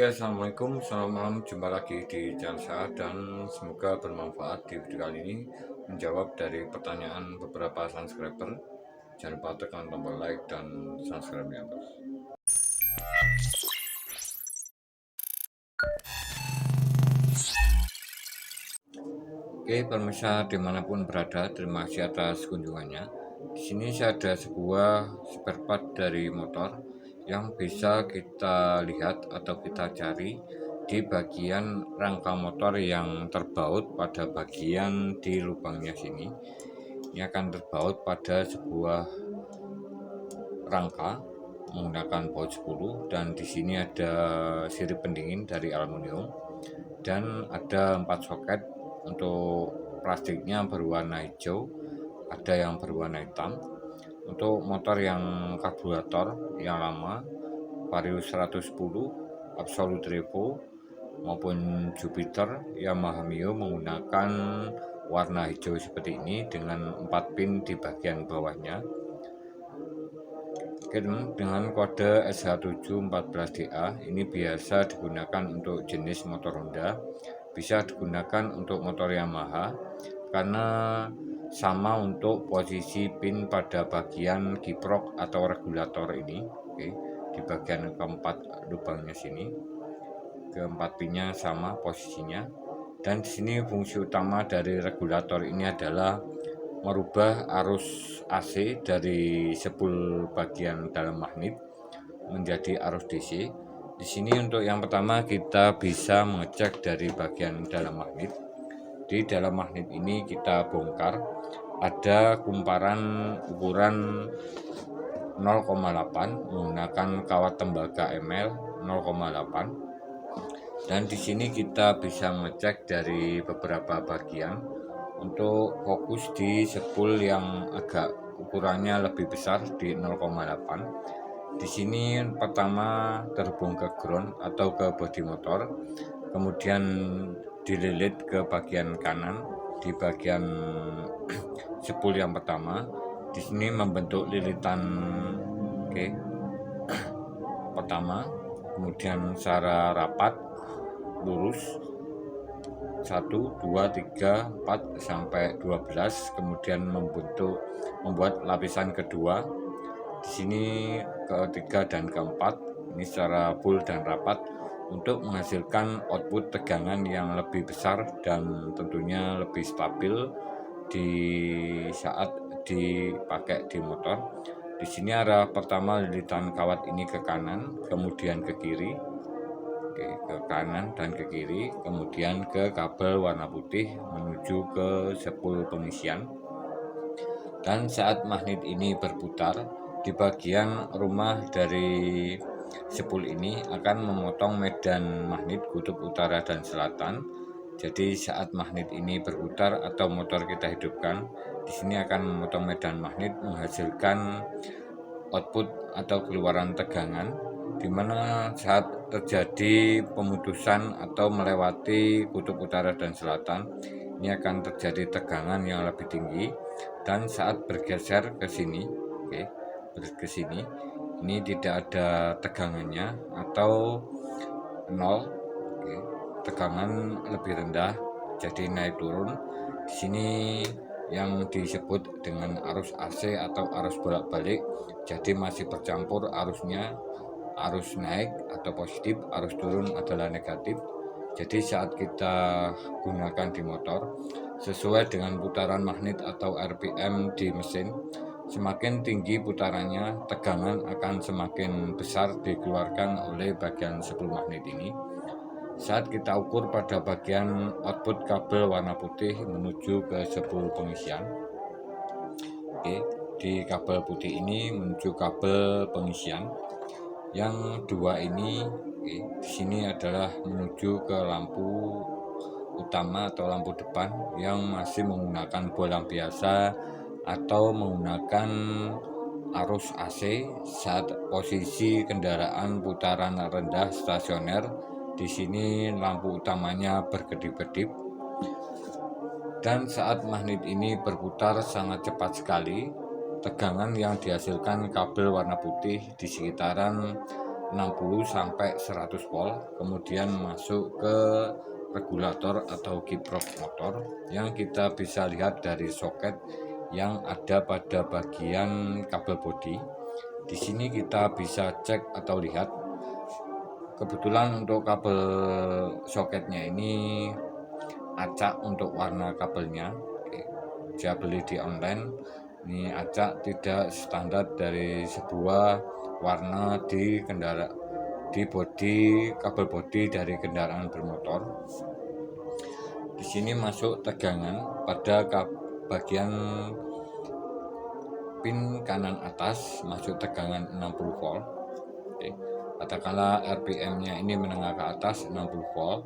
Oke, assalamualaikum, selamat malam. Jumpa lagi di channel saya dan semoga bermanfaat di video kali ini menjawab dari pertanyaan beberapa subscriber. Jangan lupa tekan tombol like dan subscribe-nya, bos. Oke, pemirsa dimanapun berada, terima kasih atas kunjungannya. Di sini saya ada sebuah spare part dari motor yang bisa kita lihat atau kita cari di bagian rangka motor yang terbaut pada bagian di lubangnya sini. Ini akan terbaut pada sebuah rangka menggunakan baut 10 dan di sini ada sirip pendingin dari aluminium dan ada 4 soket. Untuk plastiknya berwarna hijau, ada yang berwarna hitam. Untuk motor yang karburator yang lama, Vario 110, Absolute Revo maupun Jupiter, Yamaha Mio menggunakan warna hijau seperti ini dengan 4 pin di bagian bawahnya. Dengan kode SH714DA ini biasa digunakan untuk jenis motor Honda, bisa digunakan untuk motor Yamaha karena sama untuk posisi pin pada bagian kiprok atau regulator ini. Di bagian keempat lubangnya sini, keempat pinnya sama posisinya. Dan di sini fungsi utama dari regulator ini adalah merubah arus AC dari sepul bagian dalam magnet menjadi arus DC. Di sini untuk yang pertama kita bisa mengecek dari bagian dalam magnet. Di dalam magnet ini kita bongkar, ada kumparan ukuran 0,8 menggunakan kawat tembaga ml 0,8. Dan di sini kita bisa mengecek dari beberapa bagian untuk fokus di sepul yang agak ukurannya lebih besar di 0,8. Di sini pertama terhubung ke ground atau ke bodi motor, kemudian dililit ke bagian kanan di bagian sepul yang pertama. Di sini membentuk lilitan pertama, kemudian secara rapat lurus 1, 2, 3, 4 sampai 12, kemudian membuat lapisan kedua. Di sini ketiga dan keempat ini secara full dan rapat untuk menghasilkan output tegangan yang lebih besar dan tentunya lebih stabil di saat dipakai di motor. Di sini arah pertama lilitan kawat ini ke kanan, kemudian ke kiri, ke kanan dan ke kiri, kemudian ke kabel warna putih menuju ke sepul pengisian. Dan saat magnet ini berputar, di bagian rumah dari sepul ini akan memotong medan magnet kutub utara dan selatan. Jadi saat magnet ini berputar atau motor kita hidupkan, di sini akan memotong medan magnet menghasilkan output atau keluaran tegangan, di mana saat terjadi pemutusan atau melewati kutub utara dan selatan, ini akan terjadi tegangan yang lebih tinggi. Dan saat bergeser ke sini, ini tidak ada tegangannya atau nol, tegangan lebih rendah, jadi naik turun. Di sini yang disebut dengan arus AC atau arus bolak-balik, jadi masih bercampur arusnya, arus naik atau positif, arus turun adalah negatif. Jadi saat kita gunakan di motor, sesuai dengan putaran magnet atau RPM di mesin, semakin tinggi putarannya, tegangan akan semakin besar dikeluarkan oleh bagian sepul magnet ini. Saat kita ukur pada bagian output kabel warna putih menuju ke sepul pengisian. Di kabel putih ini menuju kabel pengisian. Yang dua ini di sini adalah menuju ke lampu utama atau lampu depan yang masih menggunakan bolang biasa atau menggunakan arus AC saat posisi kendaraan putaran rendah stasioner. Di sini lampu utamanya berkedip-kedip. Dan saat magnet ini berputar sangat cepat sekali, tegangan yang dihasilkan kabel warna putih di sekitaran 60 sampai 100 volt, kemudian masuk ke regulator atau kiprok motor yang kita bisa lihat dari soket yang ada pada bagian kabel bodi. Di sini kita bisa cek atau lihat. Kebetulan untuk kabel soketnya ini acak untuk warna kabelnya. Saya beli di online. Ini acak tidak standar dari sebuah warna di bodi kabel bodi dari kendaraan bermotor. Di sini masuk tegangan pada bagian pin kanan atas, masuk tegangan 60 volt. Oke. Katakanlah RPM-nya ini menengah ke atas 60 volt.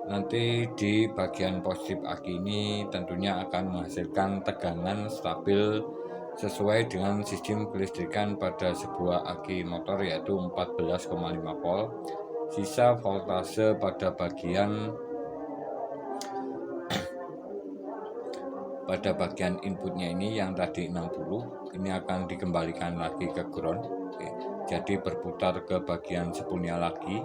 Nanti di bagian positif aki ini tentunya akan menghasilkan tegangan stabil sesuai dengan sistem kelistrikan pada sebuah aki motor, yaitu 14,5 volt. Sisa voltase pada bagian inputnya ini yang tadi 60, ini akan dikembalikan lagi ke ground. Oke. Jadi berputar ke bagian spoolnya lagi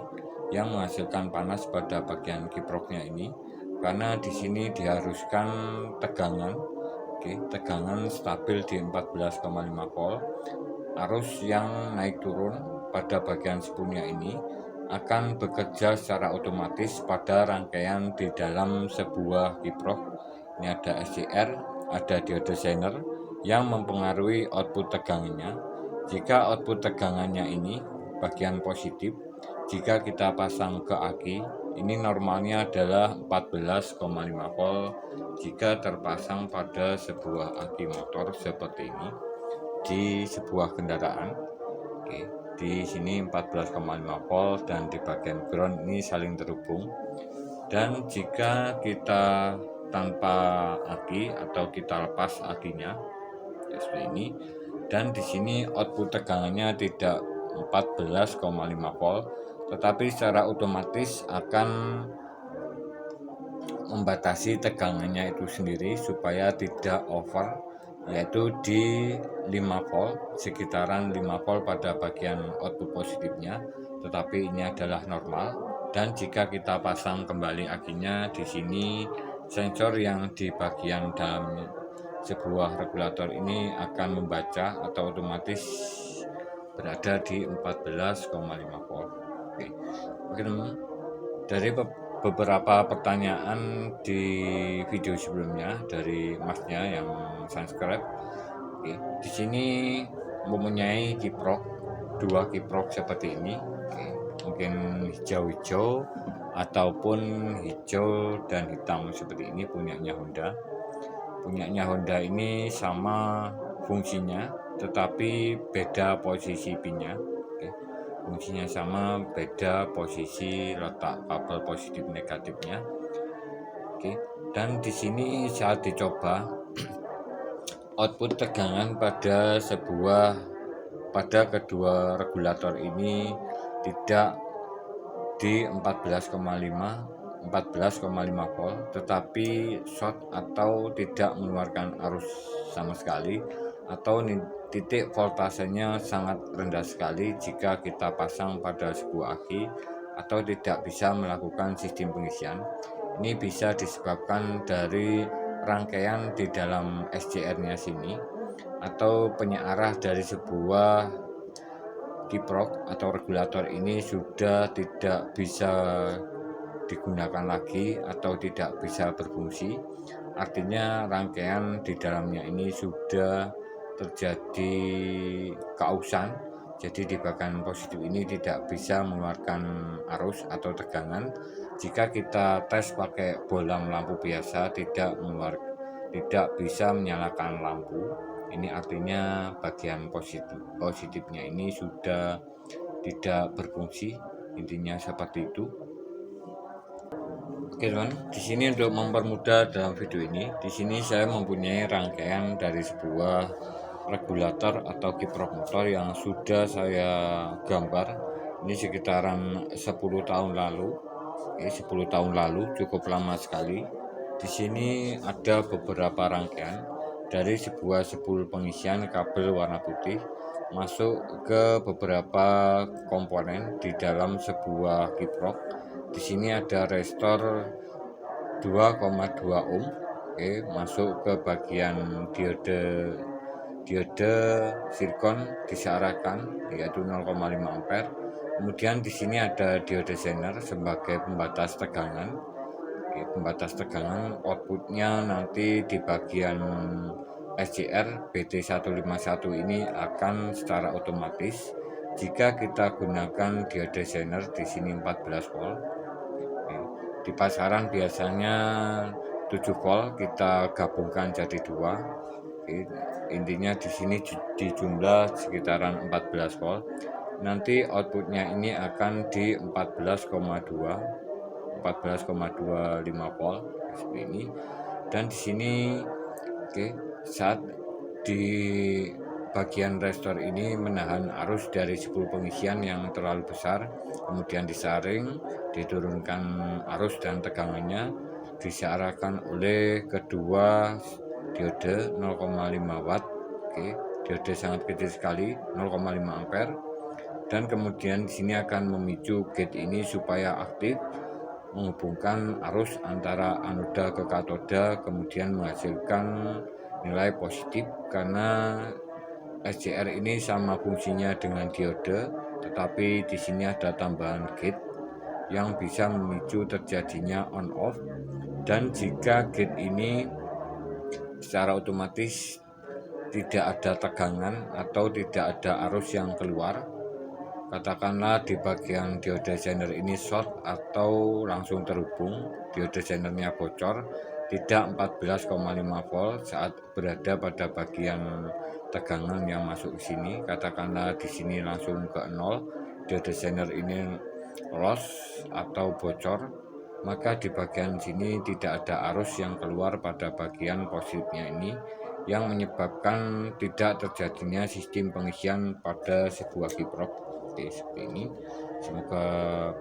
yang menghasilkan panas pada bagian kiproknya ini, karena di sini diharuskan tegangan, tegangan stabil di 14,5 volt. Arus yang naik turun pada bagian spoolnya ini akan bekerja secara otomatis pada rangkaian di dalam sebuah kiprok. Ini ada SCR, ada diode Zener yang mempengaruhi output tegangannya. Jika output tegangannya ini bagian positif, jika kita pasang ke aki, ini normalnya adalah 14,5 volt jika terpasang pada sebuah aki motor seperti ini di sebuah kendaraan. Oke, di sini 14,5 volt dan di bagian ground ini saling terhubung. Dan jika kita tanpa aki atau kita lepas akinya seperti ini, dan di sini output tegangannya tidak 14,5 volt, tetapi secara otomatis akan membatasi tegangannya itu sendiri supaya tidak over, yaitu di 5 volt, sekitaran 5 volt pada bagian output positifnya, tetapi ini adalah normal. Dan jika kita pasang kembali akinya, di sini sensor yang di bagian dalam sebuah regulator ini akan membaca atau otomatis berada di 14,5 volt. Oke, dari beberapa pertanyaan di video sebelumnya dari masnya yang subscribe, di sini mempunyai kiprok, dua kiprok seperti ini. Mungkin hijau-hijau ataupun hijau dan hitam seperti ini, punyanya Honda ini sama fungsinya tetapi beda posisi pinnya. Fungsinya sama, beda posisi letak kabel positif negatifnya. Dan di sini saat dicoba output tegangan pada kedua regulator ini tidak di 14,5 volt, tetapi short atau tidak mengeluarkan arus sama sekali, atau titik voltasenya sangat rendah sekali jika kita pasang pada sebuah aki atau tidak bisa melakukan sistem pengisian. Ini bisa disebabkan dari rangkaian di dalam SCR-nya sini atau penyearah dari sebuah kiprok atau regulator ini sudah tidak bisa digunakan lagi atau tidak bisa berfungsi. Artinya rangkaian di dalamnya ini sudah terjadi keausan, jadi di bagian positif ini tidak bisa mengeluarkan arus atau tegangan. Jika kita tes pakai bolam lampu biasa tidak bisa menyalakan lampu. Ini artinya bagian positifnya ini sudah tidak berfungsi, intinya seperti itu. Oke teman, di sini untuk mempermudah dalam video ini, di sini saya mempunyai rangkaian dari sebuah regulator atau kiprok motor yang sudah saya gambar. Ini sekitaran 10 tahun lalu. 10 tahun lalu, cukup lama sekali. Di sini ada beberapa rangkaian dari sebuah spool pengisian kabel warna putih masuk ke beberapa komponen di dalam sebuah kiprok. Di sini ada restor 2,2 ohm, oke, masuk ke bagian diode silikon disearahkan yaitu 0,5 ampere. Kemudian di sini ada diode zener sebagai pembatas tegangan. Oke, pembatas tegangan outputnya nanti di bagian SCR BT151 ini akan secara otomatis jika kita gunakan diode zener di sini 14 volt. Oke, di pasaran biasanya 7 volt, kita gabungkan jadi 2. Oke, intinya di sini di jumlah sekitaran 14 volt. Nanti outputnya ini akan di 14,25 volt seperti ini. Dan di sini oke, saat di bagian restor ini menahan arus dari 10 pengisian yang terlalu besar, kemudian disaring, diturunkan arus dan tegangannya, disearahkan oleh kedua diode 0,5 watt. Oke, diode sangat kecil sekali, 0,5 ampere. Dan kemudian di sini akan memicu gate ini supaya aktif, menghubungkan arus antara anoda ke katoda, kemudian menghasilkan nilai positif karena SCR ini sama fungsinya dengan diode, tetapi di sini ada tambahan gate yang bisa memicu terjadinya on off. Dan jika gate ini secara otomatis tidak ada tegangan atau tidak ada arus yang keluar, katakanlah di bagian diode zener ini short atau langsung terhubung, diode zenernya bocor, tidak 14,5 volt saat berada pada bagian tegangan yang masuk ke sini, katakanlah di sini langsung ke 0, diode zener ini loss atau bocor, maka di bagian sini tidak ada arus yang keluar pada bagian positifnya ini, yang menyebabkan tidak terjadinya sistem pengisian pada sebuah kiprok seperti ini. Semoga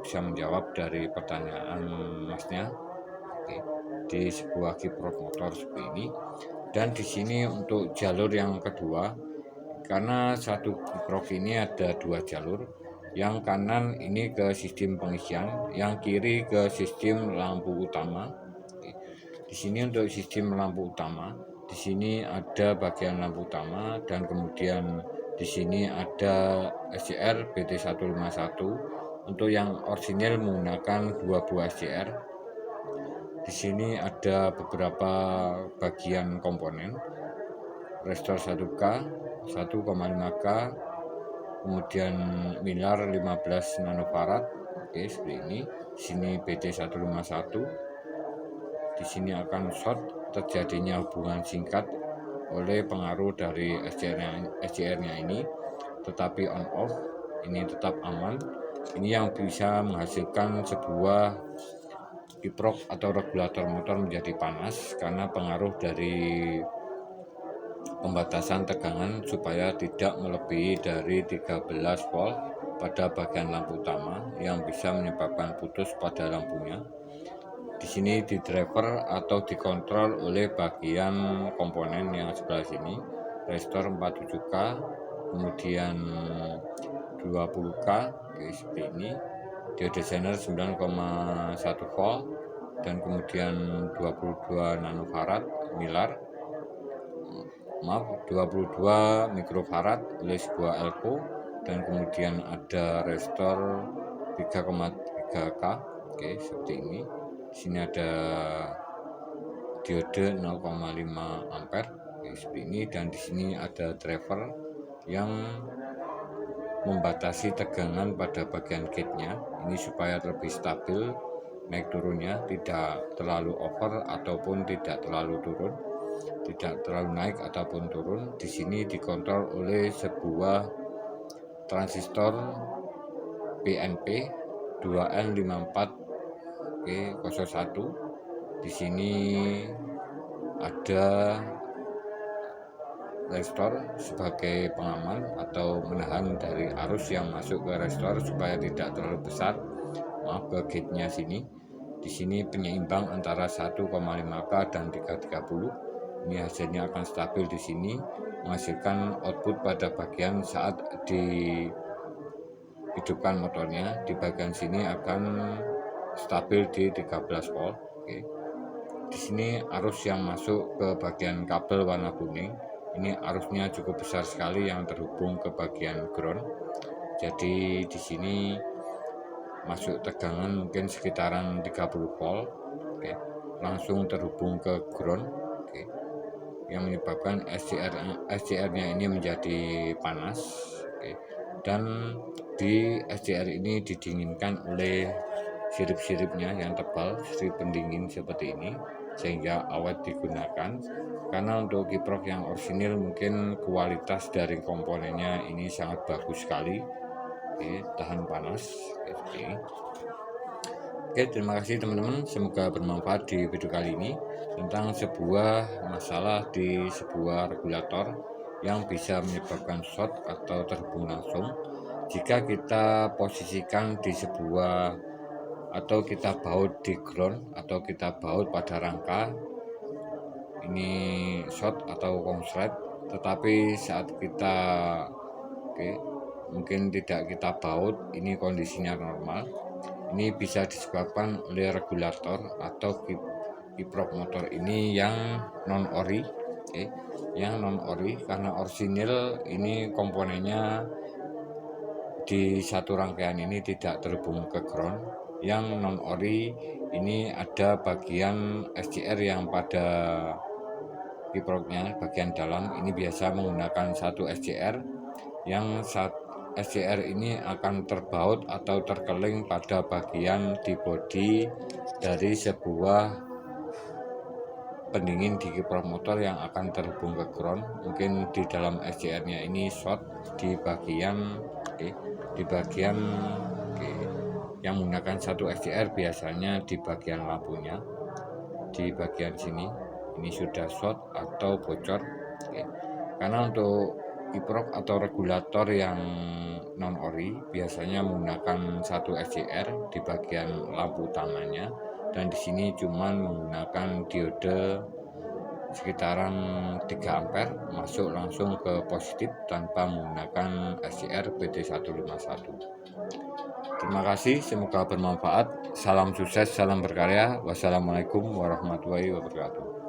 bisa menjawab dari pertanyaan masnya. Oke, di sebuah kiprok motor seperti ini. Dan di sini untuk jalur yang kedua, karena satu kiprok ini ada 2 jalur, yang kanan ini ke sistem pengisian, yang kiri ke sistem lampu utama. Oke, di sini untuk sistem lampu utama, di sini ada bagian lampu utama dan kemudian di sini ada SCR BT151. Untuk yang orisinil menggunakan 2 buah SCR. Di sini ada beberapa bagian komponen. Restor 1K, 1,5K, kemudian milar 15 nanofarad. Oke, seperti ini. Di sini BT151. Di sini akan short, terjadinya hubungan singkat oleh pengaruh dari SCR-nya ini, tetapi on off ini tetap aman. Ini yang bisa menghasilkan sebuah kiprok atau regulator motor menjadi panas karena pengaruh dari pembatasan tegangan supaya tidak melebihi dari 13 volt pada bagian lampu utama yang bisa menyebabkan putus pada lampunya. Di sini di driver atau dikontrol oleh bagian komponen yang sebelah sini, resistor 47K, kemudian 20K, seperti ini, diode zener 9,1 volt, dan kemudian 22 nanofarad milar, 22 mikrofarad oleh sebuah elko, dan kemudian ada resistor 3,3K. Oke, seperti ini. Di sini ada diode 0,5 ampere seperti ini, dan di sini ada driver yang membatasi tegangan pada bagian gate-nya ini supaya lebih stabil naik turunnya, tidak terlalu over ataupun tidak terlalu turun, tidak terlalu naik ataupun turun. Di sini dikontrol oleh sebuah transistor PNP 2N54G01. Di sini ada resistor sebagai pengaman atau menahan dari arus yang masuk ke resistor supaya tidak terlalu besar, ke gate-nya sini. Di sini penyeimbang antara 1,5K dan 330. Ini hasilnya akan stabil di sini. menghasilkan output pada bagian saat dihidupkan motornya. Di bagian sini akan stabil di 13 volt. Oke. Di sini arus yang masuk ke bagian kabel warna kuning, ini arusnya cukup besar sekali yang terhubung ke bagian ground. Jadi di sini masuk tegangan mungkin sekitaran 30 volt. Oke. Langsung terhubung ke ground. Oke. Yang menyebabkan SCR-nya ini menjadi panas. Oke. Dan di SCR ini didinginkan oleh sirip-siripnya yang tebal, sirip pendingin seperti ini, sehingga awet digunakan. Karena untuk kiprok yang orisinil mungkin kualitas dari komponennya ini sangat bagus sekali. Oke, tahan panas. Oke, terima kasih teman-teman, semoga bermanfaat di video kali ini tentang sebuah masalah di sebuah regulator yang bisa menyebabkan short atau terhubung langsung jika kita posisikan di sebuah, atau kita baut di ground, atau kita baut pada rangka ini short atau konslet. Tetapi saat kita mungkin tidak kita baut, ini kondisinya normal, ini bisa disebabkan oleh regulator atau kiprok motor ini yang non ori. Yang non ori, karena orisinil ini komponennya di satu rangkaian ini tidak terhubung ke ground. Yang non ori ini ada bagian SCR yang pada kiproknya bagian dalam ini biasa menggunakan satu SCR, yang SCR ini akan terbaut atau terkeling pada bagian di bodi dari sebuah pendingin di kiprok motor yang akan terhubung ke ground. Mungkin di dalam SCR-nya ini short di bagian yang menggunakan satu SCR, biasanya di bagian lampunya, di bagian sini ini sudah short atau bocor. Karena untuk kiprok atau regulator yang non ori biasanya menggunakan satu SCR di bagian lampu utamanya, dan di sini cuman menggunakan diode sekitaran 3 ampere masuk langsung ke positif tanpa menggunakan SCR BT151. Terima kasih, semoga bermanfaat. Salam sukses, salam berkarya. Wassalamualaikum warahmatullahi wabarakatuh.